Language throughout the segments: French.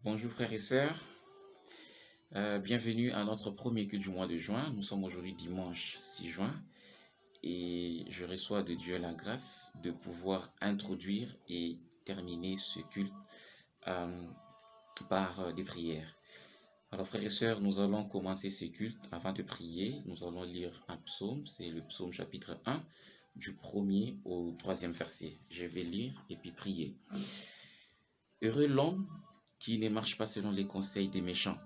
Bonjour frères et sœurs, bienvenue à notre premier culte du mois de juin. Nous sommes aujourd'hui dimanche 6 juin et je reçois de Dieu la grâce de pouvoir introduire et terminer ce culte par des prières. Alors frères et sœurs, nous allons commencer ce culte. Avant de prier, nous allons lire un psaume, c'est le psaume chapitre 1 du 1er au 3e verset. Je vais lire et puis prier. Heureux l'homme qui ne marche pas selon les conseils des méchants,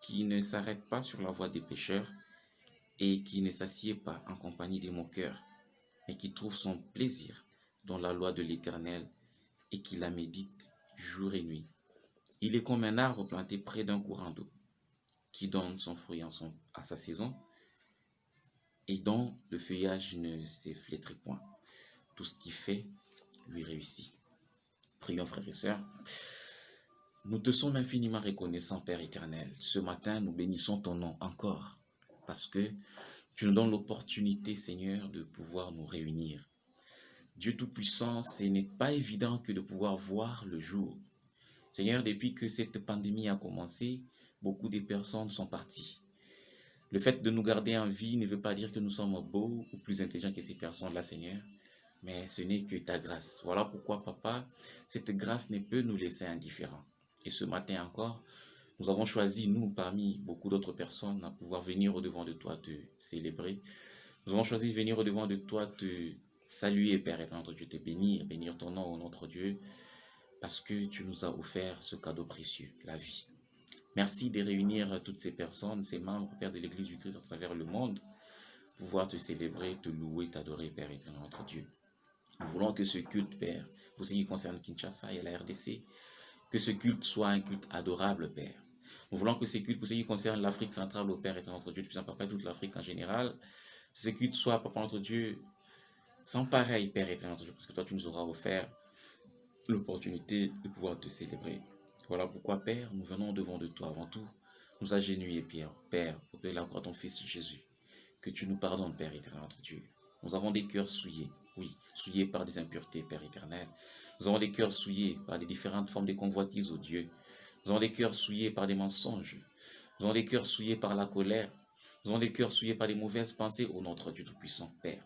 qui ne s'arrête pas sur la voie des pécheurs et qui ne s'assied pas en compagnie des moqueurs, mais qui trouve son plaisir dans la loi de l'Éternel et qui la médite jour et nuit. Il est comme un arbre planté près d'un courant d'eau, qui donne son fruit à sa saison et dont le feuillage ne s'efflétrit point. Tout ce qu'il fait lui réussit. Prions frères et sœurs. Nous te sommes infiniment reconnaissants, Père éternel. Ce matin, nous bénissons ton nom encore, parce que tu nous donnes l'opportunité, Seigneur, de pouvoir nous réunir. Dieu Tout-Puissant, ce n'est pas évident que de pouvoir voir le jour. Seigneur, depuis que cette pandémie a commencé, beaucoup de personnes sont parties. Le fait de nous garder en vie ne veut pas dire que nous sommes beaux ou plus intelligents que ces personnes-là, Seigneur, mais ce n'est que ta grâce. Voilà pourquoi, Papa, cette grâce ne peut nous laisser indifférents. Et ce matin encore, nous avons choisi, nous, parmi beaucoup d'autres personnes, à pouvoir venir au-devant de toi te célébrer. Nous avons choisi de venir au-devant de toi te saluer, Père éternel, notre Dieu, te bénir ton nom, notre Dieu, parce que tu nous as offert ce cadeau précieux, la vie. Merci de réunir toutes ces personnes, ces membres, Père de l'Église du Christ à travers le monde, pouvoir te célébrer, te louer, t'adorer, Père éternel, notre Dieu. Nous voulons que ce culte, Père, pour ce qui concerne Kinshasa et la RDC, que ce culte soit un culte adorable, Père. Nous voulons que ce culte, pour ce qui concerne l'Afrique centrale, au Père éternel, notre Dieu, puissant Papa, toute l'Afrique en général, ce culte soit, Papa, notre Dieu, sans pareil, Père éternel, notre Dieu, parce que toi, tu nous auras offert l'opportunité de pouvoir te célébrer. Voilà pourquoi, Père, nous venons devant de toi avant tout, nous agenouiller, Père, auprès de la croix de ton Fils Jésus, que tu nous pardonnes, Père éternel, notre Dieu. Nous avons des cœurs souillés, oui, souillés par des impuretés, Père éternel. Nous avons des cœurs souillés par les différentes formes de convoitises, oh Dieu. Nous avons les cœurs souillés par des mensonges. Nous avons les cœurs souillés par la colère. Nous avons les cœurs souillés par des mauvaises pensées, ô notre Dieu Tout-Puissant, Père.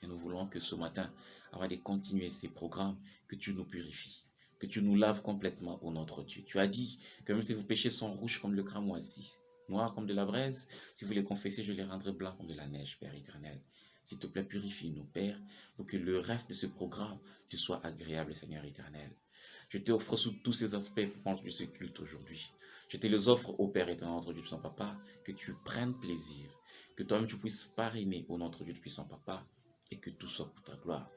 Et nous voulons que ce matin, avant de continuer ces programmes, que tu nous purifies, que tu nous laves complètement, ô notre Dieu. Tu as dit que même si vos péchés sont rouges comme le cramoisi, noirs comme de la braise, si vous les confessez, je les rendrai blancs comme de la neige, Père éternel. S'il te plaît, purifie-nous, Père, pour que le reste de ce programme te soit agréable, Seigneur éternel. Je t'offre sous tous ces aspects pour ce culte aujourd'hui. Je te les offre au Père éternel, notre Dieu puissant Papa, que tu prennes plaisir, que toi-même tu puisses parrainer au notre Dieu puissant Papa, et que tout soit pour ta gloire.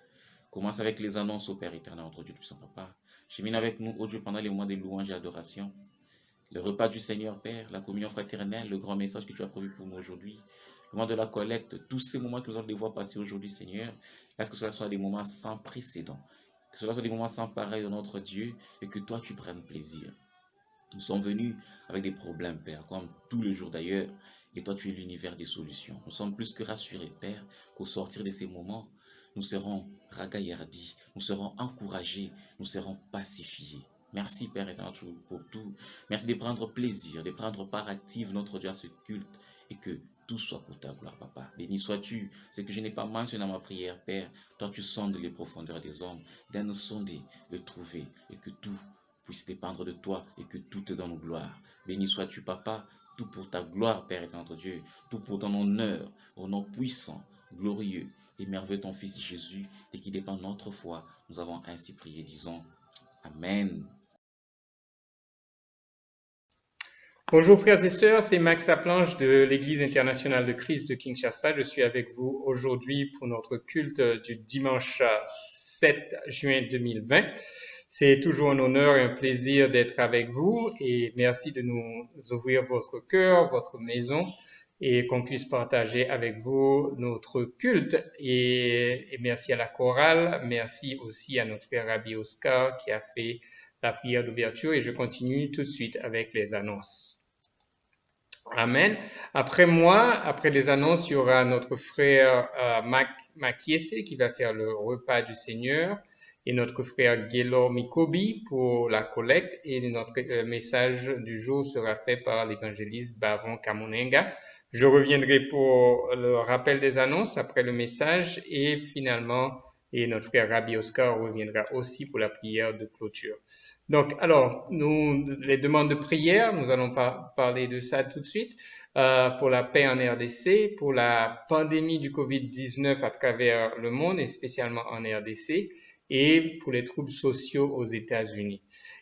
Commence avec les annonces au Père éternel, notre Dieu puissant Papa. Chemine avec nous, ô Dieu, pendant les moments de louange et adoration. Le repas du Seigneur, Père, la communion fraternelle, le grand message que tu as prévu pour nous aujourd'hui, le moment de la collecte, tous ces moments que nous allons devoir passer aujourd'hui, Seigneur, est-ce que cela soit des moments sans précédent, que cela soit des moments sans pareil de notre Dieu, et que toi tu prennes plaisir. Nous sommes venus avec des problèmes, Père, comme tous les jours d'ailleurs, et toi tu es l'univers des solutions. Nous sommes plus que rassurés, Père, qu'au sortir de ces moments, nous serons ragaillardis, nous serons encouragés, nous serons pacifiés. Merci, Père éternel, pour tout. Merci de prendre plaisir, de prendre part active, notre Dieu, à ce culte, et que tout soit pour ta gloire, Papa. Béni sois-tu. Ce que je n'ai pas mentionné dans ma prière, Père, toi tu sondes les profondeurs des hommes, de nous sonder et trouver, et que tout puisse dépendre de toi, et que tout te donne gloire. Béni sois-tu, Papa, tout pour ta gloire, Père éternel, notre Dieu, tout pour ton honneur, au nom puissant, glorieux et merveilleux ton Fils Jésus, et qui dépend de notre foi. Nous avons ainsi prié, disons Amen. Bonjour frères et sœurs, c'est Max Laplanche de l'Église internationale de Christ de Kinshasa. Je suis avec vous aujourd'hui pour notre culte du dimanche 7 juin 2020. C'est toujours un honneur et un plaisir d'être avec vous et merci de nous ouvrir votre cœur, votre maison et qu'on puisse partager avec vous notre culte. Et merci à la chorale, merci aussi à notre frère Rabbi Oscar qui a fait la prière d'ouverture et je continue tout de suite avec les annonces. Amen. Après moi, après les annonces, il y aura notre frère Makiese qui va faire le repas du Seigneur et notre frère Gelo Mikobi pour la collecte et notre message du jour sera fait par l'évangéliste Bavon Kamunenga. Je reviendrai pour le rappel des annonces après le message et finalement, et notre frère Rabbi Oscar reviendra aussi pour la prière de clôture. Donc, alors, les demandes de prière, nous allons parler de ça tout de suite, pour la paix en RDC, pour la pandémie du COVID-19 à travers le monde et spécialement en RDC, et pour les troubles sociaux aux États-Unis.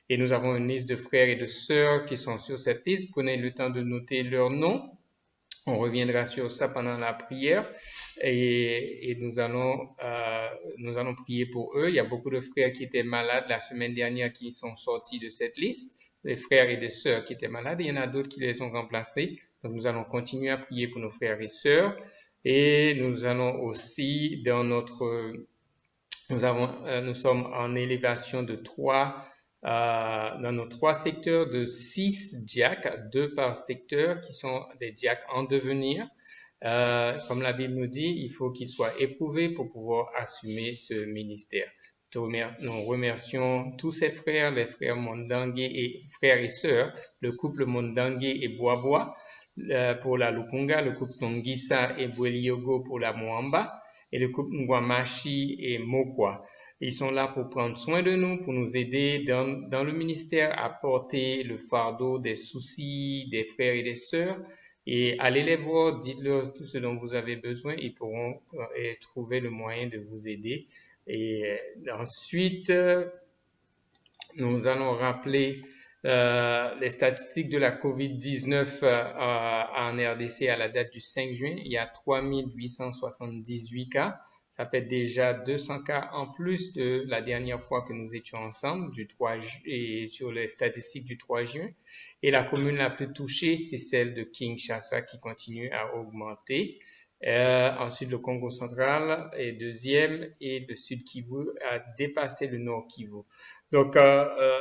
Et nous avons une liste de frères et de sœurs qui sont sur cette liste. Prenez le temps de noter leurs noms. On reviendra sur ça pendant la prière et nous allons prier pour eux. Il y a beaucoup de frères qui étaient malades la semaine dernière qui sont sortis de cette liste, les frères et des sœurs qui étaient malades. Il y en a d'autres qui les ont remplacés. Donc nous allons continuer à prier pour nos frères et sœurs et nous allons aussi nous sommes en élévation de dans nos 3 secteurs de 6 diacres, 2 par secteur, qui sont des diacres en devenir. Comme la Bible nous dit, il faut qu'ils soient éprouvés pour pouvoir assumer ce ministère. Nous remercions tous ces frères, les frères Mondangue et frères et sœurs, le couple Mondangue et Boaboa pour la Lukunga, le couple Tongisa et Bweliogo pour la Moamba, et le couple Ngwamashi et Mokwa. Ils sont là pour prendre soin de nous, pour nous aider dans le ministère à porter le fardeau des soucis des frères et des sœurs. Et allez les voir, dites-leur tout ce dont vous avez besoin, ils pourront trouver le moyen de vous aider. Et ensuite, nous allons rappeler les statistiques de la COVID-19 en RDC à la date du 5 juin. Il y a 3878 cas. Ça fait déjà 200 cas en plus de la dernière fois que nous étions ensemble, et sur les statistiques du 3 juin. Et la commune la plus touchée, c'est celle de Kinshasa qui continue à augmenter. Ensuite, le Congo central est deuxième et le Sud Kivu a dépassé le Nord Kivu. Donc,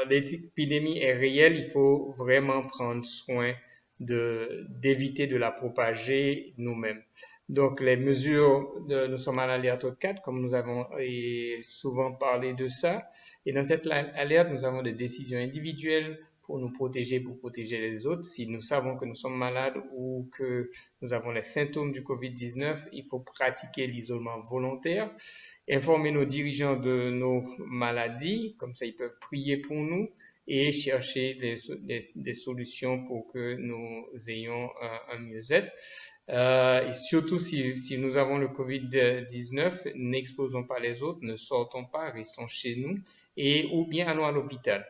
l'épidémie est réelle. Il faut vraiment prendre soin d'éviter de la propager nous-mêmes. Donc, les mesures, nous sommes à l'alerte 4, comme nous avons souvent parlé de ça. Et dans cette alerte, nous avons des décisions individuelles pour nous protéger, pour protéger les autres. Si nous savons que nous sommes malades ou que nous avons les symptômes du COVID-19, il faut pratiquer l'isolement volontaire, informer nos dirigeants de nos maladies, comme ça ils peuvent prier pour nous et chercher des solutions pour que nous ayons un mieux-être. Et surtout, si nous avons le COVID-19, n'exposons pas les autres, ne sortons pas, restons chez nous ou bien allons à l'hôpital.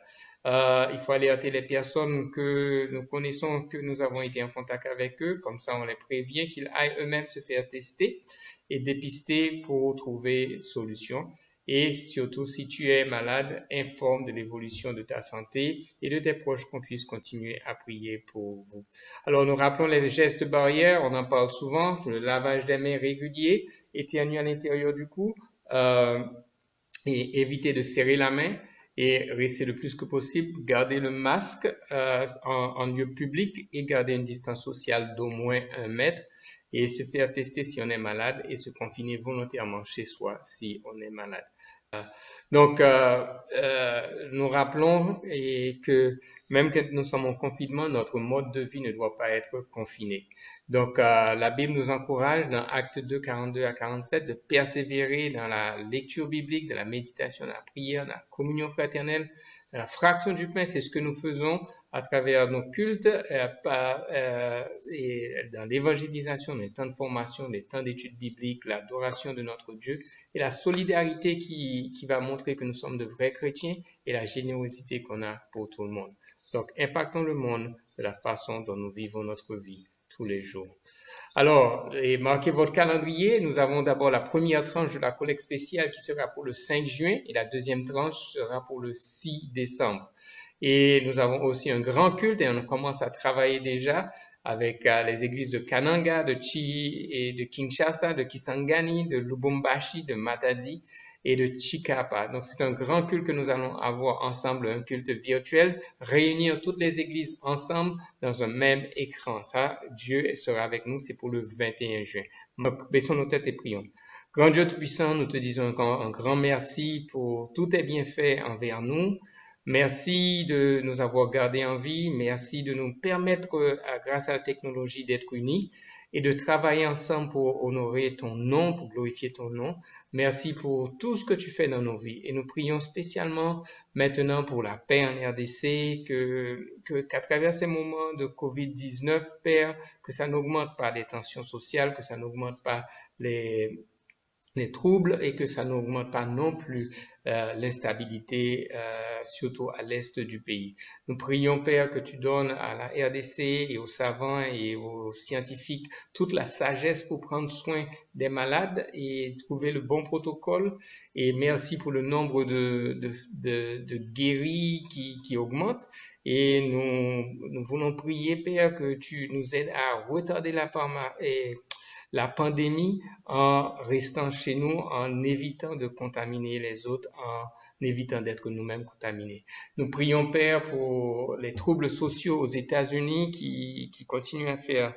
Il faut alerter les personnes que nous connaissons, que nous avons été en contact avec eux, comme ça on les prévient qu'ils aillent eux-mêmes se faire tester et dépister pour trouver solution. Et surtout, si tu es malade, informe de l'évolution de ta santé et de tes proches qu'on puisse continuer à prier pour vous. Alors, nous rappelons les gestes barrières, on en parle souvent, le lavage des mains régulier, éternuer à l'intérieur du cou, et éviter de serrer la main et rester le plus que possible, garder le masque en lieu public et garder une distance sociale d'au moins 1 mètre et se faire tester si on est malade et se confiner volontairement chez soi si on est malade. Donc, nous rappelons que même quand nous sommes en confinement, notre mode de vie ne doit pas être confiné. Donc, la Bible nous encourage dans Actes 2, 42 à 47 de persévérer dans la lecture biblique, de la méditation, de la prière, de la communion fraternelle, de la fraction du pain. C'est ce que nous faisons à travers nos cultes et dans l'évangélisation, les temps de formation, les temps d'études bibliques, l'adoration de notre Dieu et la solidarité qui va montrer que nous sommes de vrais chrétiens et la générosité qu'on a pour tout le monde. Donc, impactons le monde de la façon dont nous vivons notre vie tous les jours. Alors, marquez votre calendrier. Nous avons d'abord la première tranche de la collecte spéciale qui sera pour le 5 juin et la deuxième tranche sera pour le 6 décembre. Et nous avons aussi un grand culte et on commence à travailler déjà avec les églises de Kananga, de Chi et de Kinshasa, de Kisangani, de Lubumbashi, de Matadi et de Chikapa. Donc, c'est un grand culte que nous allons avoir ensemble, un culte virtuel, réunir toutes les églises ensemble dans un même écran. Ça, Dieu sera avec nous, c'est pour le 21 juin. Donc, baissons nos têtes et prions. Grand Dieu Tout-Puissant, nous te disons encore un grand merci pour tous tes bienfaits envers nous. Merci de nous avoir gardés en vie. Merci de nous permettre, grâce à la technologie, d'être unis et de travailler ensemble pour honorer ton nom, pour glorifier ton nom. Merci pour tout ce que tu fais dans nos vies. Et nous prions spécialement maintenant pour la paix en RDC, qu'à travers ces moments de COVID-19, Père, que ça n'augmente pas les tensions sociales, que ça n'augmente pas les troubles et que ça n'augmente pas non plus l'instabilité, surtout à l'est du pays. Nous prions, Père, que tu donnes à la RDC et aux savants et aux scientifiques toute la sagesse pour prendre soin des malades et trouver le bon protocole. Et merci pour le nombre de guéris qui augmente. Et nous voulons prier, Père, que tu nous aides à retarder la pandémie en restant chez nous, en évitant de contaminer les autres, en évitant d'être nous-mêmes contaminés. Nous prions, Père, pour les troubles sociaux aux États-Unis qui continuent à faire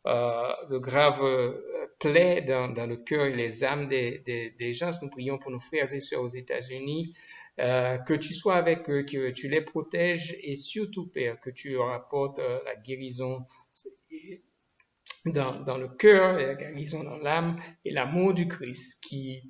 de graves plaies dans le cœur et les âmes des gens. Nous prions pour nos frères et sœurs aux États-Unis, que tu sois avec eux, que tu les protèges et surtout, Père, que tu leur apportes la guérison dans le cœur, et la guérison dans l'âme et l'amour du Christ qui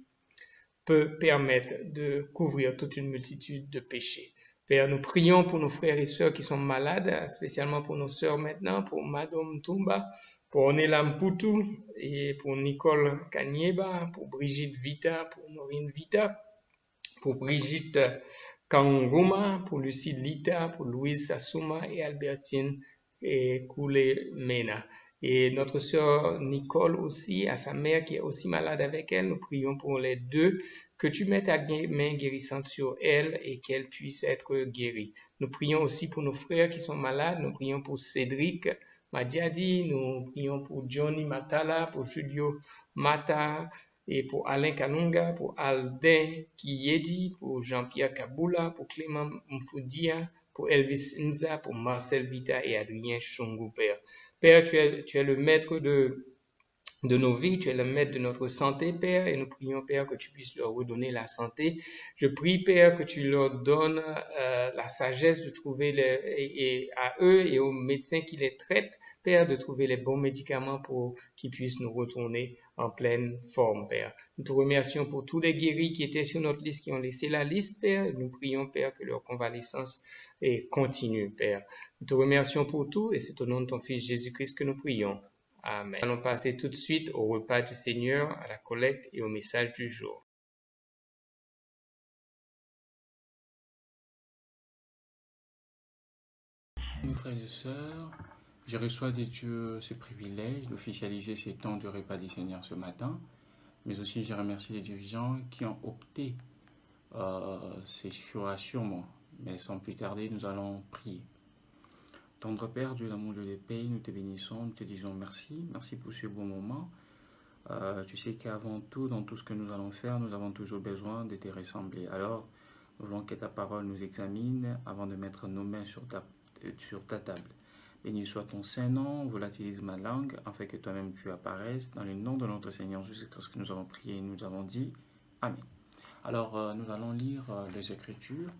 peut permettre de couvrir toute une multitude de péchés. Père, nous prions pour nos frères et sœurs qui sont malades, spécialement pour nos sœurs maintenant, pour Madame Tumba, pour Onelam Poutou et pour Nicole Kanyeba, pour Brigitte Vita, pour Norine Vita, pour Brigitte Kanguma, pour Lucie Lita, pour Louise Sassouma et Albertine et Koulé Mena. Et notre sœur Nicole aussi, à sa mère qui est aussi malade avec elle, nous prions pour les deux, que tu mettes ta main guérissante sur elle et qu'elle puisse être guérie. Nous prions aussi pour nos frères qui sont malades, nous prions pour Cédric Madiadi, nous prions pour Johnny Matala, pour Julio Mata, et pour Alain Kanunga, pour Aldin Kiyedi, pour Jean-Pierre Kaboula, pour Clément Mfoudia, pour Elvis Nza, pour Marcel Vita et Adrien Chongo, Père. Père, tu es le maître de nos vies, tu es le maître de notre santé, Père, et nous prions, Père, que tu puisses leur redonner la santé. Je prie, Père, que tu leur donnes la sagesse de trouver et à eux et aux médecins qui les traitent, Père, de trouver les bons médicaments pour qu'ils puissent nous retourner en pleine forme, Père. Nous te remercions pour tous les guéris qui étaient sur notre liste, qui ont laissé la liste, Père. Nous prions, Père, que leur convalescence continue, Père. Nous te remercions pour tout et c'est au nom de ton Fils Jésus-Christ que nous prions. Amen. Allons passer tout de suite au repas du Seigneur, à la collecte et au message du jour. Mes frères et sœurs, je reçois de Dieu ce privilège d'officialiser ces temps de repas du Seigneur ce matin, mais aussi je remercie les dirigeants qui ont opté ces choix sur moi. Mais sans plus tarder, nous allons prier. Tendre Père, Dieu l'amour, Dieu des paix, nous te bénissons, nous te disons merci. Merci pour ce bon moment. Tu sais qu'avant tout, dans tout ce que nous allons faire, nous avons toujours besoin de te ressembler. Alors, nous voulons que ta parole nous examine avant de mettre nos mains sur ta table. Béni soit ton Saint-Nom, volatilise ma langue, afin que toi-même tu apparaisses. Dans le nom de notre Seigneur Jésus-Christ que nous avons prié et nous avons dit Amen. Alors, nous allons lire les Écritures.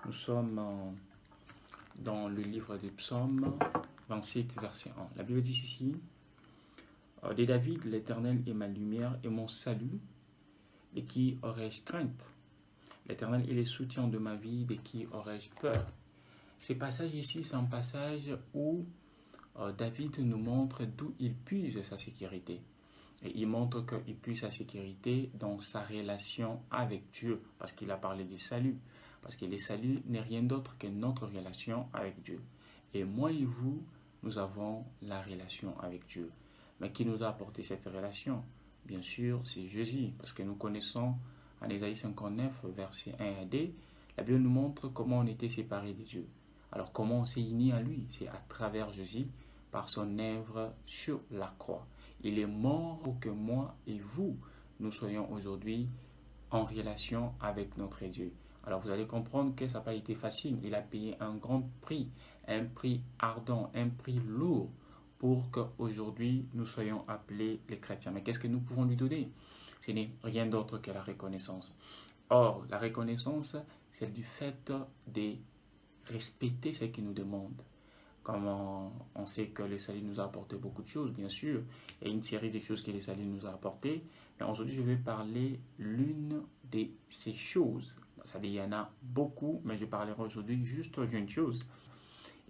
Nous sommes dans le livre des Psaumes 27, verset 1. La Bible dit ici de David, l'Éternel est ma lumière et mon salut, de qui aurais-je crainte? L'Éternel est le soutien de ma vie, de qui aurais-je peur? Ce passage ici, c'est un passage où David nous montre d'où il puise sa sécurité. Et il montre qu'il puise sa sécurité dans sa relation avec Dieu, parce qu'il a parlé du salut. Parce que le salut n'est rien d'autre que notre relation avec Dieu. Et moi et vous, nous avons la relation avec Dieu. Mais qui nous a apporté cette relation? Bien sûr, c'est Jésus, parce que nous connaissons en Ésaïe 59, versets 1 à 2, la Bible nous montre comment on était séparés de Dieu. Alors comment on s'est unis à lui? C'est à travers Jésus, par son œuvre sur la croix. Il est mort pour que moi et vous, nous soyons aujourd'hui en relation avec notre Dieu. Alors vous allez comprendre que ça n'a pas été facile. Il a payé un grand prix, un prix ardent, un prix lourd pour qu'aujourd'hui nous soyons appelés les chrétiens. Mais qu'est-ce que nous pouvons lui donner? Ce n'est rien d'autre que la reconnaissance. Or, la reconnaissance, c'est du fait de respecter ce qu'il nous demande. Comme on sait que le salut nous a apporté beaucoup de choses, bien sûr. Il y a une série de choses que le salut nous a apporté. Mais aujourd'hui, je vais parler l'une de ces choses. C'est-à-dire, il y en a beaucoup, mais je parlerai aujourd'hui juste d'une chose.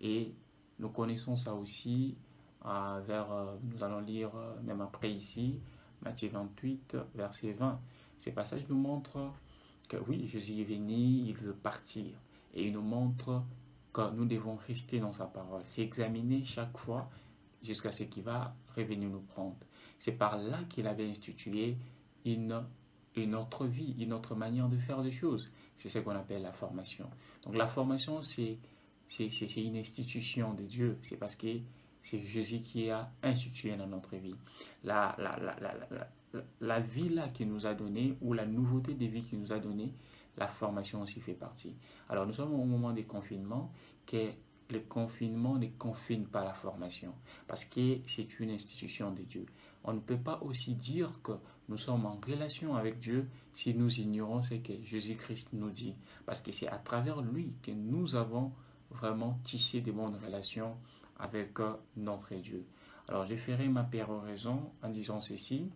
Et nous connaissons ça aussi nous allons lire même après ici, Matthieu 28, verset 20. Ces passages nous montrent que oui, Jésus est venu, il veut partir. Et il nous montre que nous devons rester dans sa parole, s'examiner chaque fois jusqu'à ce qu'il va revenir nous prendre. C'est par là qu'il avait institué une autre vie, une autre manière de faire des choses. C'est ce qu'on appelle la formation. Donc la formation, c'est une institution de Dieu. C'est parce que c'est Jésus qui a institué dans notre vie. La vie là qu'il nous a donnée, ou la nouveauté des vies qu'il nous a donnée, la formation aussi fait partie. Alors nous sommes au moment des confinements, que le confinement ne confine pas la formation, parce que c'est une institution de Dieu. On ne peut pas aussi dire que nous sommes en relation avec Dieu si nous ignorons ce que Jésus-Christ nous dit, parce que c'est à travers lui que nous avons vraiment tissé de bonnes relations avec notre Dieu. Alors je ferai ma péroraison en disant ceci.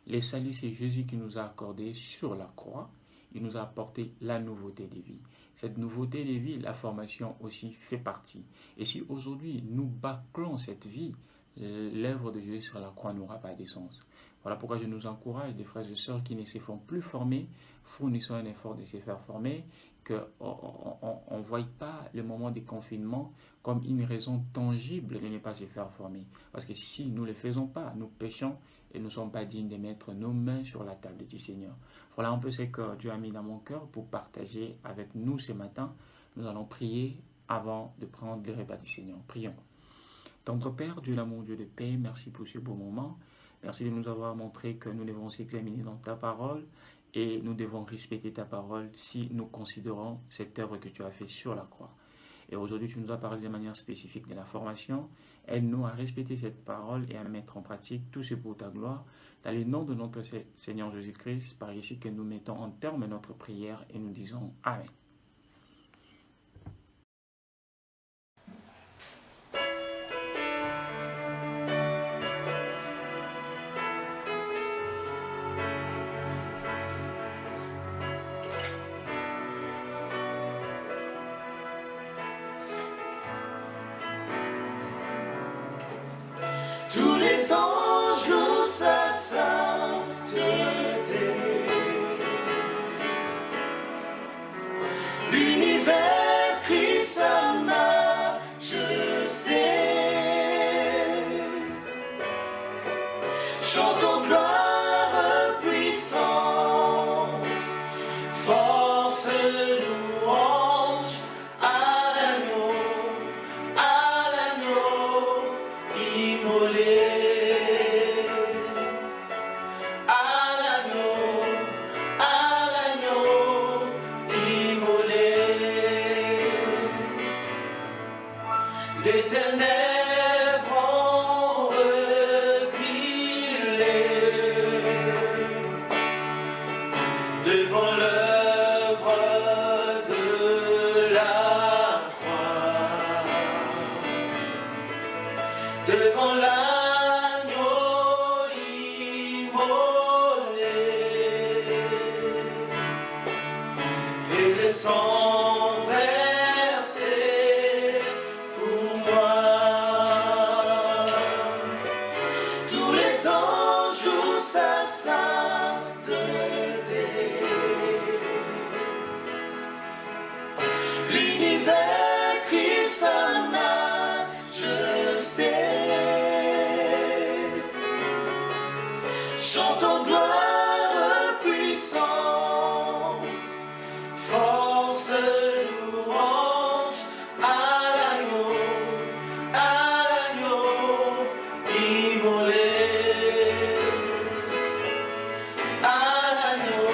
Le salut, c'est Jésus qui nous a accordé sur la croix. Il nous a apporté la nouveauté des vies. Cette nouveauté des vies, la formation aussi fait partie. Et si aujourd'hui nous bâclons cette vie, l'œuvre de Jésus sur la croix n'aura pas de sens. Voilà pourquoi je nous encourage, des frères et sœurs qui ne se font plus former, fournissons un effort de se faire former, qu'on ne voie pas le moment des confinements comme une raison tangible de ne pas se faire former. Parce que si nous ne le faisons pas, nous péchons et nous ne sommes pas dignes de mettre nos mains sur la table du Seigneur. Voilà un peu ce que Dieu a mis dans mon cœur pour partager avec nous ce matin. Nous allons prier avant de prendre le repas du Seigneur. Prions. Tendre Père, Dieu l'amour, Dieu de paix, merci pour ce beau moment. Merci de nous avoir montré que nous devons s'examiner dans ta parole et nous devons respecter ta parole si nous considérons cette œuvre que tu as faite sur la croix. Et aujourd'hui, tu nous as parlé de manière spécifique de la formation. Aide-nous à respecter cette parole et à mettre en pratique tout ce pour ta gloire. Dans le nom de notre Seigneur Jésus-Christ, par ici que nous mettons en terme notre prière et nous disons Amen. Tous les anges louent sa sainteté. L'univers crie sa majesté. Chantons gloire, puissance, force, louange à l'agneau immolé. Les ténèbres ont reculé devant l'œuvre de la croix, devant l'agneau immolé et des sangs versés pour moi. Tous les anges louent sa sainteté. L'univers crie sa majesté. Chantons gloire, puissance, force, louange à l'agneau immolé. À l'agneau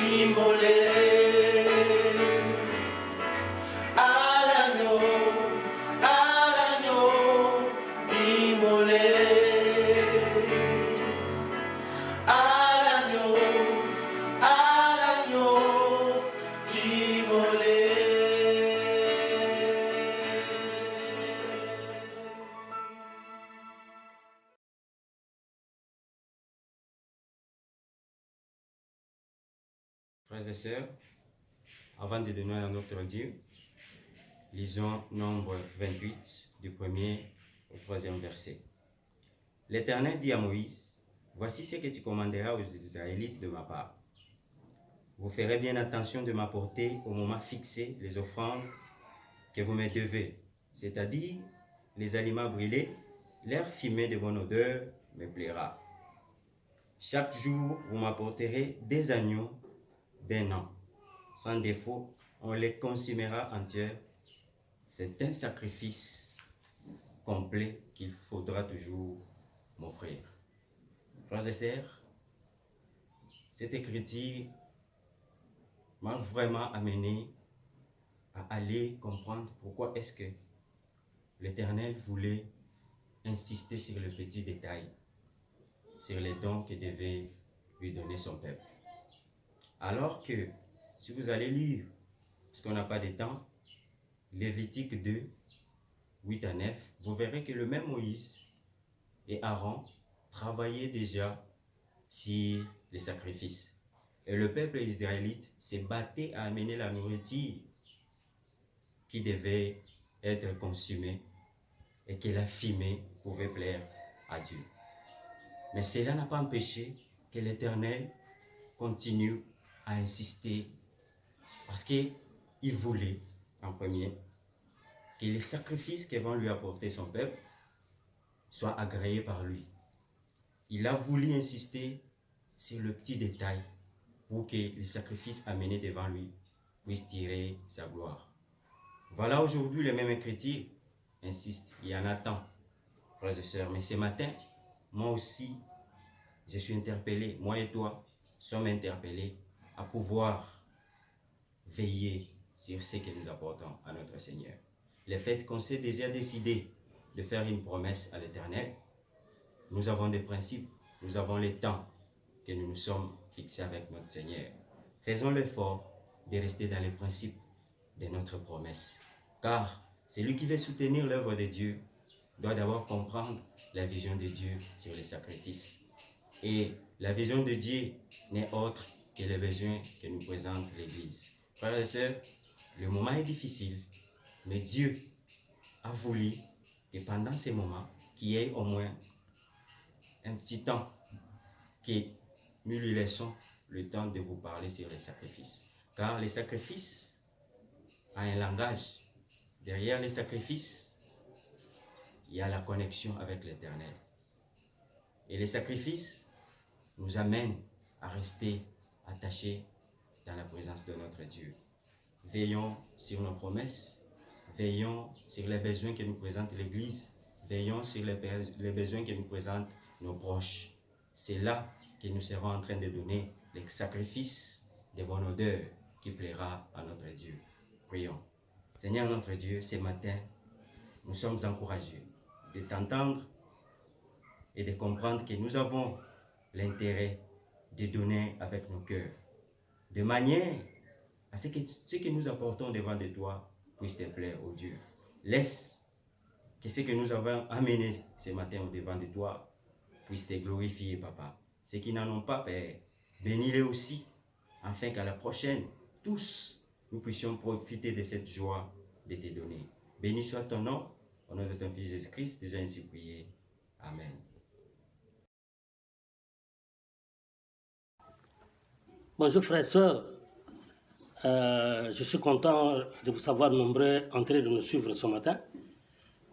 immolé. À l'agneau immolé. À l'agneau immolé. Frères et sœurs, avant de donner à notre Dieu, lisons Nombre 28, du 1er au 3e verset. L'Éternel dit à Moïse, « Voici ce que tu commanderas aux Israélites de ma part. Vous ferez bien attention de m'apporter au moment fixé les offrandes que vous me devez, c'est-à-dire les aliments brûlés, l'air fumé de bonne odeur me plaira. Chaque jour, vous m'apporterez des agneaux d'un an. Sans défaut, on les consumera entiers. C'est un sacrifice complet qu'il faudra toujours m'offrir. » Frères et sœurs, cette écriture m'a vraiment amené à aller comprendre pourquoi est-ce que l'Éternel voulait insister sur le petit détail, sur les dons que devait lui donner son peuple. Alors que, si vous allez lire, parce qu'on n'a pas de temps, Lévitique 2, 8 à 9, vous verrez que le même Moïse et Aaron travaillaient déjà sur les sacrifices. Et le peuple israélite se battait à amener la nourriture qui devait être consumée et que la fumée pouvait plaire à Dieu. Mais cela n'a pas empêché que l'Éternel continue à insister parce qu'il voulait, en premier, que les sacrifices que vont lui apporter son peuple soient agréés par lui. Il a voulu insister sur le petit détail pour que les sacrifices amenés devant lui puissent tirer sa gloire. Voilà aujourd'hui les mêmes écritures insistent, il y en a tant, frères et sœurs, mais ce matin, moi aussi, je suis interpellé, moi et toi sommes interpellés à pouvoir veiller sur ce que nous apportons à notre Seigneur. Le fait qu'on s'est déjà décidé de faire une promesse à l'Éternel, nous avons des principes, nous avons les temps que nous nous sommes fixés avec notre Seigneur. Faisons l'effort de rester dans les principes de notre promesse, car celui qui veut soutenir l'œuvre de Dieu doit d'abord comprendre la vision de Dieu sur les sacrifices. Et la vision de Dieu n'est autre que les besoins que nous présente l'Église. Frères et sœurs, le moment est difficile, mais Dieu a voulu que pendant ces moments, qu'il y ait au moins un petit temps que nous lui laissons le temps de vous parler sur les sacrifices. Car les sacrifices ont un langage. Derrière les sacrifices, il y a la connexion avec l'Éternel. Et les sacrifices nous amènent à rester attachés dans la présence de notre Dieu. Veillons sur nos promesses, veillons sur les besoins que nous présente l'Église, veillons sur les besoins que nous présentent nos proches. C'est là que nous serons en train de donner les sacrifices de bonne odeur qui plaira à notre Dieu. Prions. Seigneur notre Dieu, ce matin, nous sommes encouragés de t'entendre et de comprendre que nous avons l'intérêt de donner avec nos cœurs, de manière à ce que nous apportons devant de toi puisse te plaire, ô Dieu. Laisse que ce que nous avons amené ce matin au devant de toi puisse te glorifier, Papa. Ceux qui n'en ont pas, Père, bénis-les aussi, afin qu'à la prochaine, tous, nous puissions profiter de cette joie de te donner. Béni soit ton nom, au nom de ton Fils Jésus-Christ, déjà ainsi prié. Amen. Bonjour frères et sœurs, je suis content de vous savoir nombreux en train de nous suivre ce matin.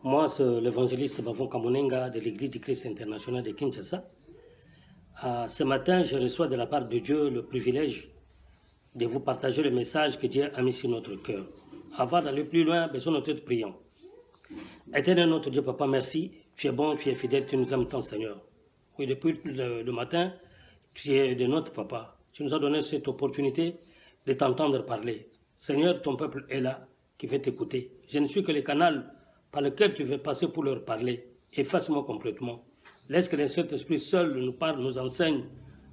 Moi, c'est l'évangéliste Bavon Kamunenga de l'Église du Christ international de Kinshasa. Ce matin, je reçois de la part de Dieu le privilège de vous partager le message que Dieu a mis sur notre cœur. Avant d'aller plus loin, besoin de notre prions. Éternel notre Dieu, Papa, merci. Tu es bon, tu es fidèle, tu nous aimes tant, Seigneur. Oui, depuis le matin, tu es de notre Papa. Tu nous as donné cette opportunité de t'entendre parler. Seigneur, ton peuple est là, qui veut t'écouter. Je ne suis que le canal par lequel tu veux passer pour leur parler. Efface-moi complètement. Laisse que le Saint-Esprit seul nous parle, nous enseigne,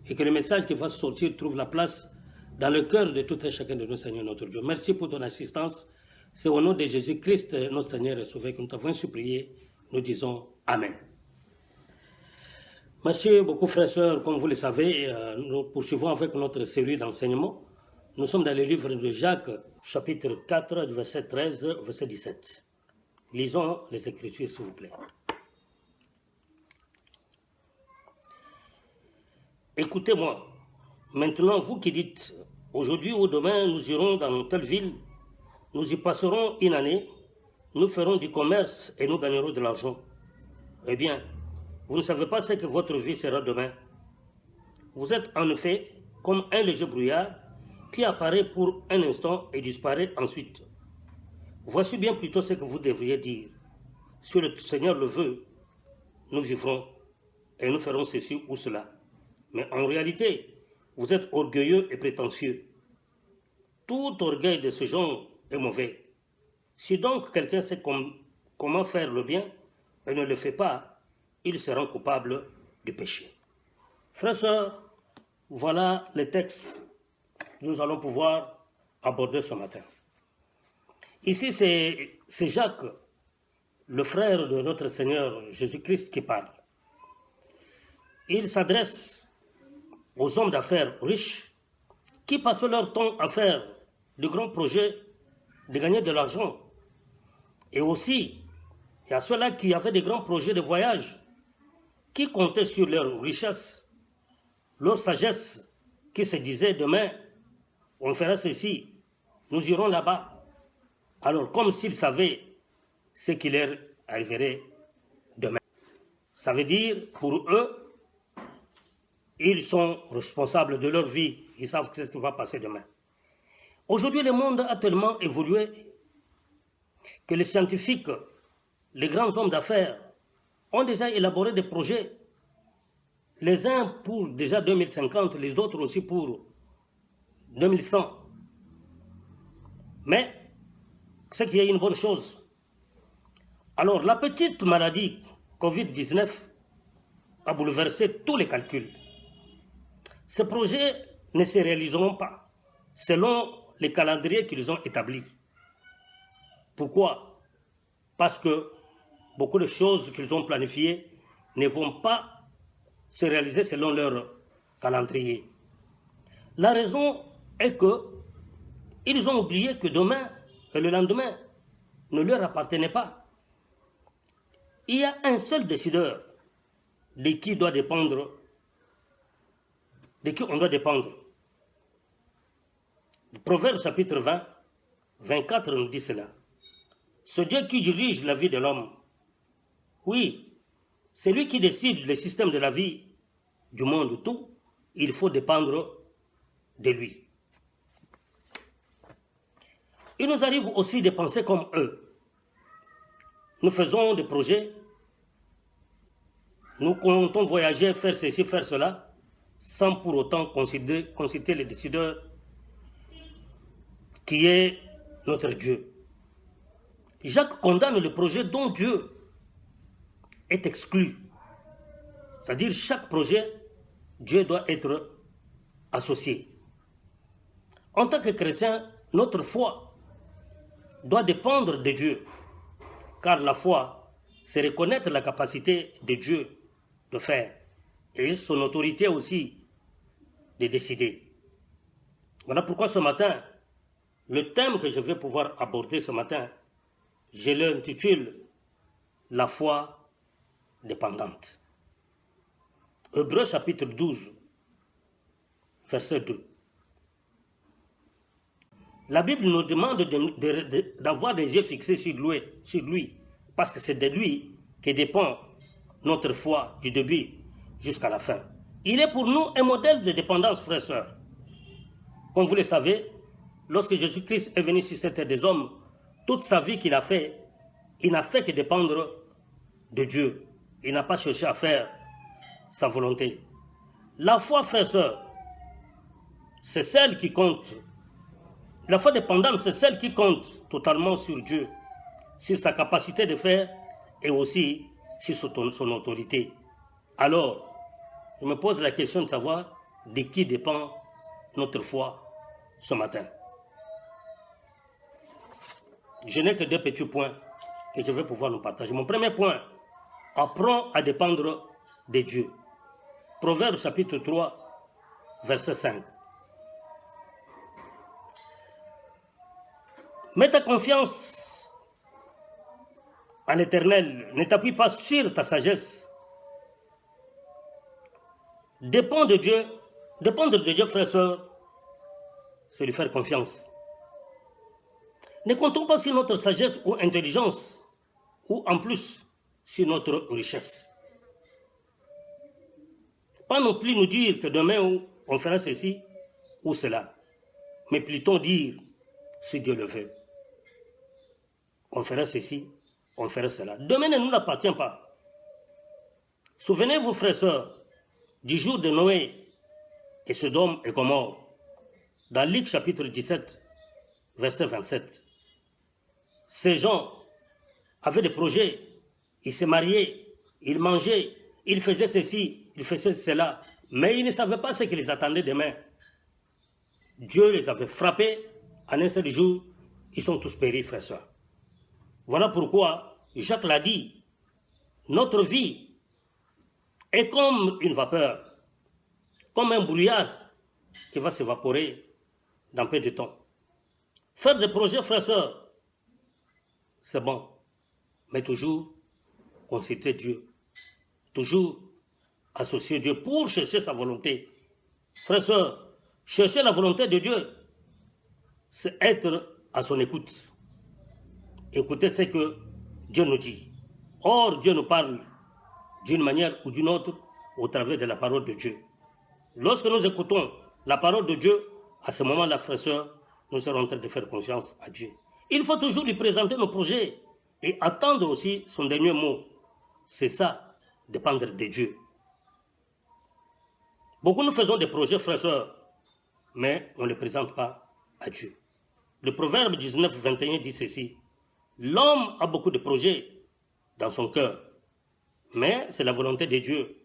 et que le message qui va sortir trouve la place dans le cœur de tout et chacun de nous, Seigneur notre Dieu. Merci pour ton assistance. C'est au nom de Jésus-Christ, notre Seigneur et Sauveur, que nous t'avons supplié. Nous disons Amen. Merci beaucoup, frères et sœurs. Comme vous le savez, nous poursuivons avec notre série d'enseignements. Nous sommes dans le livre de Jacques, chapitre 4, verset 13, verset 17. Lisons les Écritures, s'il vous plaît. Écoutez-moi. Maintenant, vous qui dites, aujourd'hui ou demain, nous irons dans telle ville, nous y passerons une année, nous ferons du commerce et nous gagnerons de l'argent. Eh bien, vous ne savez pas ce que votre vie sera demain. Vous êtes en effet comme un léger brouillard qui apparaît pour un instant et disparaît ensuite. Voici bien plutôt ce que vous devriez dire. Si le Seigneur le veut, nous vivrons et nous ferons ceci ou cela. Mais en réalité, vous êtes orgueilleux et prétentieux. Tout orgueil de ce genre est mauvais. Si donc quelqu'un sait comment faire le bien et ne le fait pas, il se rend coupable du péché. Frères et sœurs, voilà les textes que nous allons pouvoir aborder ce matin. Ici, c'est Jacques, le frère de notre Seigneur Jésus-Christ, qui parle. Il s'adresse aux hommes d'affaires riches qui passent leur temps à faire de grands projets, de gagner de l'argent. Et aussi, il y a ceux-là qui avaient de grands projets de voyage, qui comptaient sur leur richesse, leur sagesse, qui se disaient demain, on fera ceci, nous irons là-bas. Alors, comme s'ils savaient ce qui leur arriverait demain. Ça veut dire, pour eux, ils sont responsables de leur vie. Ils savent ce qui va passer demain. Aujourd'hui, le monde a tellement évolué que les scientifiques, les grands hommes d'affaires, ont déjà élaboré des projets. Les uns pour déjà 2050, les autres aussi pour 2100. Mais c'est qu'il y a une bonne chose. Alors, la petite maladie Covid-19 a bouleversé tous les calculs. Ces projets ne se réaliseront pas selon les calendriers qu'ils ont établis. Pourquoi? Parce que beaucoup de choses qu'ils ont planifiées ne vont pas se réaliser selon leur calendrier. La raison est qu'ils ont oublié que demain et le lendemain ne leur appartenaient pas. Il y a un seul décideur de qui on doit dépendre. Le Proverbe chapitre 20, 24 nous dit cela. Ce Dieu qui dirige la vie de l'homme, oui, c'est lui qui décide le système de la vie du monde tout, il faut dépendre de lui. Il nous arrive aussi de penser comme eux. Nous faisons des projets, nous comptons voyager, faire ceci, faire cela, sans pour autant consulter le décideur qui est notre Dieu. Jacques condamne le projet dont Dieu est exclu. C'est-à-dire chaque projet, Dieu doit être associé. En tant que chrétien, notre foi doit dépendre de Dieu, car la foi, c'est reconnaître la capacité de Dieu de faire et son autorité aussi de décider. Voilà pourquoi ce matin, le thème que je vais pouvoir aborder ce matin, je l'intitule « La foi dépendante ». Hébreux chapitre 12, verset 2. La Bible nous demande d'avoir des yeux fixés sur lui, parce que c'est de lui que dépend notre foi du début jusqu'à la fin. Il est pour nous un modèle de dépendance, frères et sœurs. Comme vous le savez, lorsque Jésus-Christ est venu sur cette terre des hommes, toute sa vie qu'il a fait, il n'a fait que dépendre de Dieu. Il n'a pas cherché à faire sa volonté. La foi, frères et sœurs, c'est celle qui compte. La foi dépendante, c'est celle qui compte totalement sur Dieu, sur sa capacité de faire et aussi sur son autorité. Alors, je me pose la question de savoir de qui dépend notre foi ce matin. Je n'ai que deux petits points que je vais pouvoir nous partager. Mon premier point, apprends à dépendre de Dieu. Proverbe chapitre 3, verset 5. Mets ta confiance en l'Éternel, ne t'appuie pas sur ta sagesse. Dépendre de Dieu, frères et sœurs, c'est lui faire confiance. Ne comptons pas sur notre sagesse ou intelligence, ou en plus sur notre richesse. Pas non plus nous dire que demain on fera ceci ou cela, mais plutôt dire, si Dieu le veut, on fera ceci, on fera cela. Demain ne nous appartient pas. Souvenez-vous, frères et sœurs, du jour de Noé et Sodome et Gomorrhe, dans Luc chapitre 17, verset 27. Ces gens avaient des projets, ils se mariaient, ils mangeaient, ils faisaient ceci, ils faisaient cela, mais ils ne savaient pas ce qui les attendait demain. Dieu les avait frappés, en un seul jour, ils sont tous péris, frères et sœurs. Voilà pourquoi Jacques l'a dit, notre vie est comme une vapeur, comme un brouillard qui va s'évaporer dans peu de temps. Faire des projets, frères et sœurs, c'est bon, mais toujours consulter Dieu, toujours associer Dieu pour chercher sa volonté. Frères et sœurs, chercher la volonté de Dieu, c'est être à son écoute. Écoutez ce que Dieu nous dit. Or, Dieu nous parle d'une manière ou d'une autre au travers de la parole de Dieu. Lorsque nous écoutons la parole de Dieu, à ce moment-là, frères et sœurs, nous serons en train de faire confiance à Dieu. Il faut toujours lui présenter nos projets et attendre aussi son dernier mot. C'est ça, dépendre de Dieu. Beaucoup nous faisons des projets, frères et sœurs, mais on ne les présente pas à Dieu. Le Proverbe 19, 21 dit ceci. L'homme a beaucoup de projets dans son cœur, mais c'est la volonté de Dieu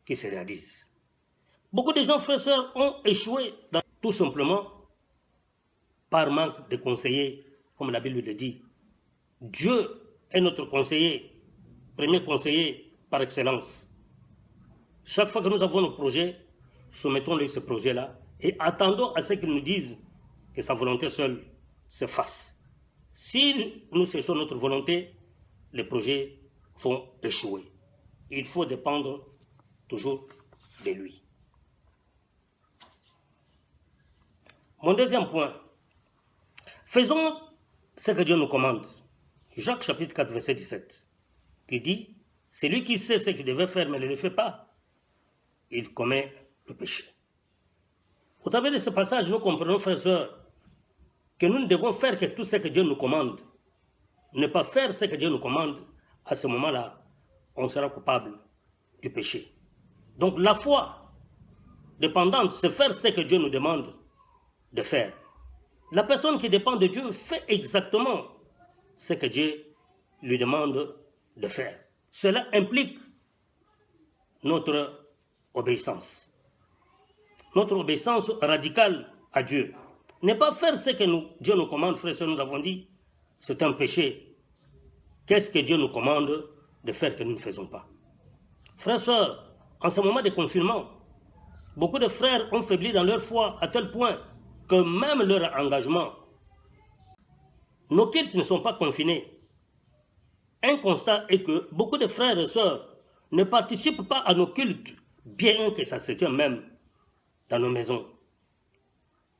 qui se réalise. Beaucoup de gens, frères et sœurs, ont échoué tout simplement par manque de conseillers, comme la Bible le dit. Dieu est notre conseiller, premier conseiller par excellence. Chaque fois que nous avons nos projets, soumettons-lui ce projet-là et attendons à ce qu'il nous dise que sa volonté seule se fasse. Si nous cessons notre volonté, les projets vont échouer. Il faut dépendre toujours de lui. Mon deuxième point, faisons ce que Dieu nous commande. Jacques chapitre 4, verset 17, qui dit, « Celui qui sait ce qu'il devait faire mais ne le fait pas, il commet le péché. » Au travers de ce passage, nous comprenons, frères et sœurs, que nous ne devons faire que tout ce que Dieu nous commande. Ne pas faire ce que Dieu nous commande, à ce moment-là, on sera coupable du péché. Donc la foi dépendante, c'est faire ce que Dieu nous demande de faire. La personne qui dépend de Dieu fait exactement ce que Dieu lui demande de faire. Cela implique notre obéissance. Notre obéissance radicale à Dieu. Ne pas faire ce que Dieu nous commande, frères et sœurs, nous avons dit, c'est un péché. Qu'est-ce que Dieu nous commande de faire que nous ne faisons pas? Frères et sœurs, en ce moment de confinement, beaucoup de frères ont faibli dans leur foi à tel point que même leur engagement, nos cultes ne sont pas confinés. Un constat est que beaucoup de frères et sœurs ne participent pas à nos cultes, bien que ça se tient même dans nos maisons.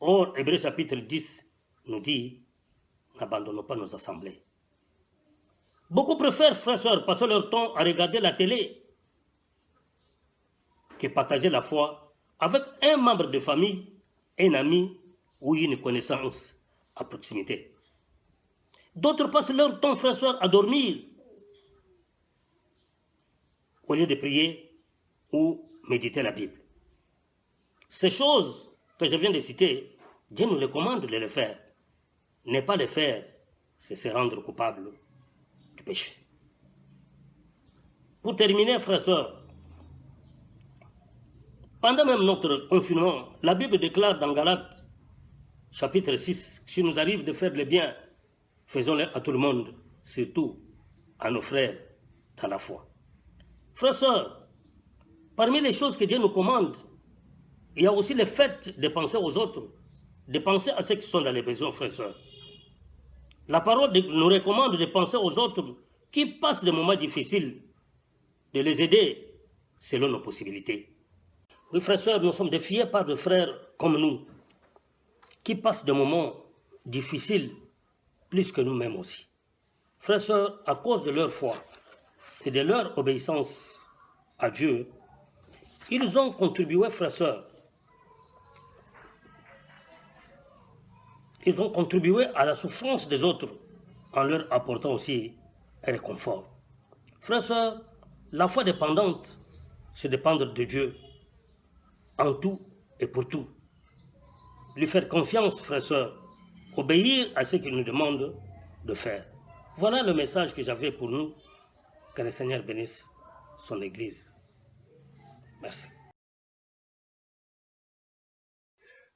Or, Hébreux chapitre 10 nous dit, n'abandonnons pas nos assemblées. Beaucoup préfèrent, frères et sœurs, passer leur temps à regarder la télé que partager la foi avec un membre de famille, un ami ou une connaissance à proximité. D'autres passent leur temps, frères et sœurs, à dormir au lieu de prier ou méditer la Bible. Ces choses que je viens de citer, Dieu nous les commande de les faire. Ne pas les faire, c'est se rendre coupable du péché. Pour terminer, frères et sœurs, pendant même notre confinement, la Bible déclare dans Galates, chapitre 6, s'il nous arrive de faire le bien, faisons-le à tout le monde, surtout à nos frères dans la foi. Frères et sœurs, parmi les choses que Dieu nous commande, il y a aussi le fait de penser aux autres, de penser à ceux qui sont dans les besoins, frères et sœurs. La parole nous recommande de penser aux autres qui passent des moments difficiles, de les aider selon nos possibilités. Oui, frères et sœurs, nous sommes défiés par des frères comme nous, qui passent des moments difficiles plus que nous-mêmes aussi. Frères et sœurs, à cause de leur foi et de leur obéissance à Dieu, ils ont contribué, frères et sœurs, ils ont contribué à la souffrance des autres en leur apportant aussi un réconfort. Frères et sœurs, la foi dépendante, c'est dépendre de Dieu en tout et pour tout. Lui faire confiance, frères et sœurs, obéir à ce qu'il nous demande de faire. Voilà le message que j'avais pour nous. Que le Seigneur bénisse son Église. Merci.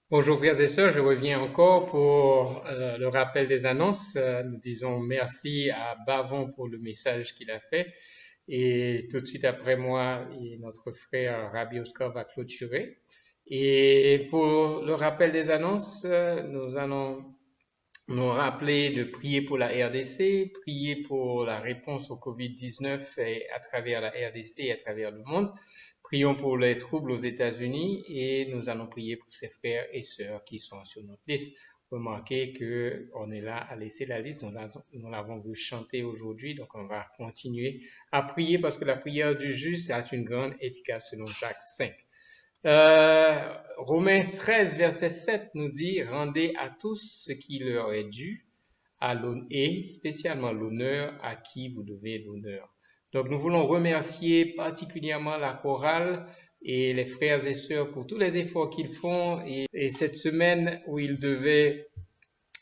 Bonjour frères et sœurs, je reviens encore pour le rappel des annonces. Nous disons merci à Bavon pour le message qu'il a fait. Et tout de suite après moi, notre frère Rabbi Oscar va clôturer. Et pour le rappel des annonces, nous allons nous rappeler de prier pour la RDC, prier pour la réponse au COVID-19 à travers la RDC et à travers le monde. Prions pour les troubles aux États-Unis et nous allons prier pour ces frères et sœurs qui sont sur notre liste. Remarquez qu'on est là à laisser la liste, nous l'avons vu chanter aujourd'hui, donc on va continuer à prier parce que la prière du juste a une grande efficace selon Jacques 5. Romains 13, verset 7 nous dit « Rendez à tous ce qui leur est dû, et spécialement l'honneur à qui vous devez l'honneur. » Donc nous voulons remercier particulièrement la chorale et les frères et sœurs pour tous les efforts qu'ils font et cette semaine où ils devaient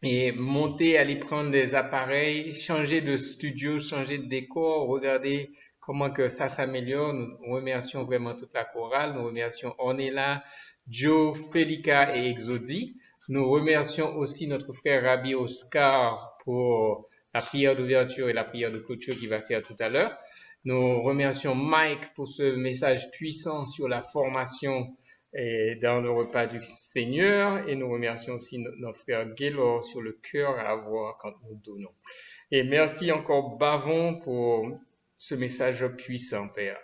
et monter, aller prendre des appareils, changer de studio, changer de décor, regarder comment que ça s'améliore. Nous remercions vraiment toute la chorale. Nous remercions Ornella, Joe, Felica et Exodi. Nous remercions aussi notre frère Rabbi Oscar pour la prière d'ouverture et la prière de clôture qu'il va faire tout à l'heure. Nous remercions Mike pour ce message puissant sur la formation dans le repas du Seigneur, et nous remercions aussi notre frère Gaylor sur le cœur à avoir quand nous donnons. Et merci encore Bavon pour ce message puissant, Père,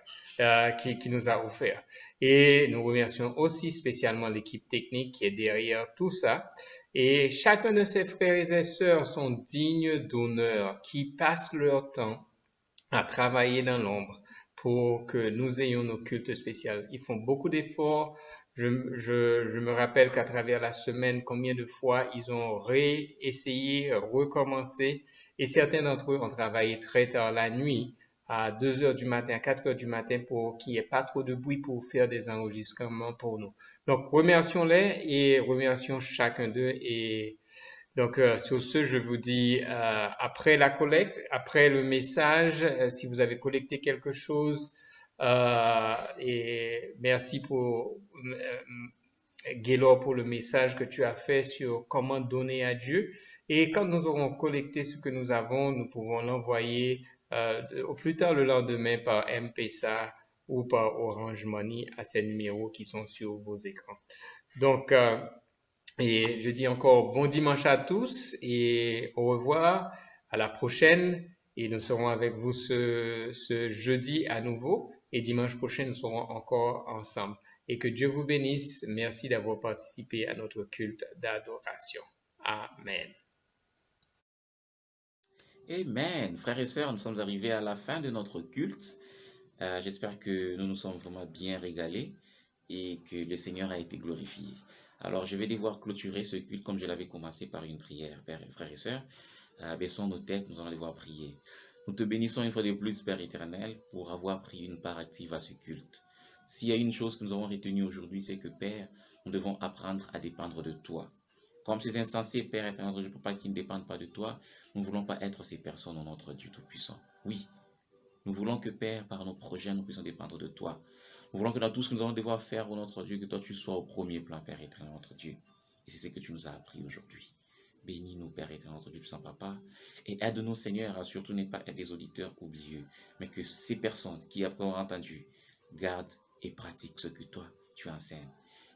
qui nous a offert. Et nous remercions aussi spécialement l'équipe technique qui est derrière tout ça. Et chacun de ces frères et sœurs sont dignes d'honneur, qui passent leur temps à travailler dans l'ombre pour que nous ayons nos cultes spéciaux. Ils font beaucoup d'efforts. Je me rappelle qu'à travers la semaine, combien de fois ils ont réessayé, recommencé, et certains d'entre eux ont travaillé très tard la nuit, à 2 heures du matin, à 4 heures du matin, pour qu'il n'y ait pas trop de bruit pour faire des enregistrements pour nous. Donc, remercions-les et remercions chacun d'eux. Et donc, sur ce, je vous dis, après la collecte, après le message, si vous avez collecté quelque chose, et merci pour Gaylor pour le message que tu as fait sur comment donner à Dieu. Et quand nous aurons collecté ce que nous avons, nous pouvons l'envoyer au plus tard le lendemain par M-Pesa ou par Orange Money à ces numéros qui sont sur vos écrans. Donc, et je dis encore bon dimanche à tous et au revoir, à la prochaine. Et nous serons avec vous ce jeudi à nouveau. Et dimanche prochain, nous serons encore ensemble. Et que Dieu vous bénisse. Merci d'avoir participé à notre culte d'adoration. Amen. Amen. Frères et sœurs, nous sommes arrivés à la fin de notre culte. J'espère que nous nous sommes vraiment bien régalés et que le Seigneur a été glorifié. Alors, je vais devoir clôturer ce culte comme je l'avais commencé par une prière. Frères et sœurs, baissons nos têtes, nous allons devoir prier. Nous te bénissons une fois de plus, Père éternel, pour avoir pris une part active à ce culte. S'il y a une chose que nous avons retenue aujourd'hui, c'est que, Père, nous devons apprendre à dépendre de toi. Comme ces insensés, Père éternel, je ne peux pas qu'ils ne dépendent pas de toi. Nous ne voulons pas être ces personnes, au notre Dieu Tout-Puissant. Oui, nous voulons que, Père, par nos projets, nous puissions dépendre de toi. Nous voulons que dans tout ce que nous allons devoir faire, ô notre Dieu, que toi tu sois au premier plan, Père éternel, notre Dieu. Et c'est ce que tu nous as appris aujourd'hui. Bénis-nous, Père éternel, notre Dieu puissant Papa. Et aide-nous, Seigneur, à surtout ne pas être des auditeurs oublieux, mais que ces personnes qui, après avoir entendu, gardent et pratiquent ce que toi, tu enseignes.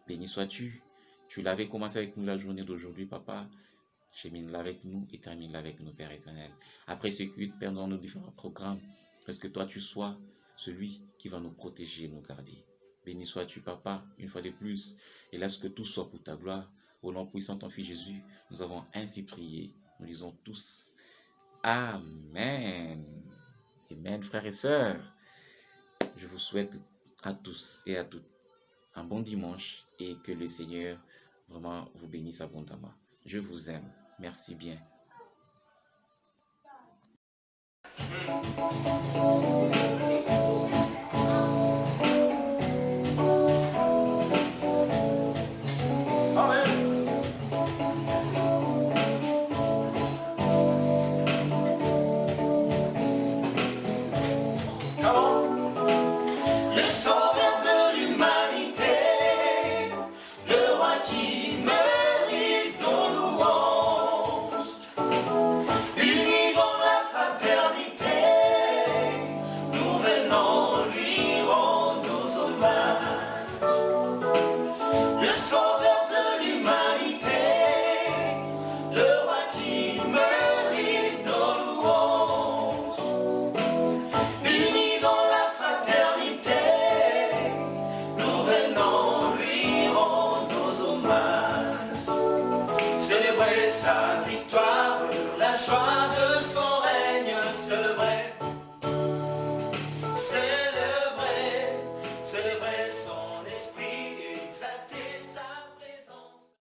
Béni sois-tu. Tu l'avais commencé avec nous la journée d'aujourd'hui, Papa. Chemine-la avec nous et termine-la avec nous, Père éternel. Après ce culte, Père, dans nos différents programmes, est-ce que toi, tu sois celui qui va nous protéger et nous garder. Béni sois-tu, Papa, une fois de plus, et laisse que tout soit pour ta gloire. Au nom puissant de ton Fils Jésus, nous avons ainsi prié. Nous disons tous Amen. Amen, frères et sœurs. Je vous souhaite à tous et à toutes un bon dimanche et que le Seigneur vraiment vous bénisse abondamment. Je vous aime. Merci bien.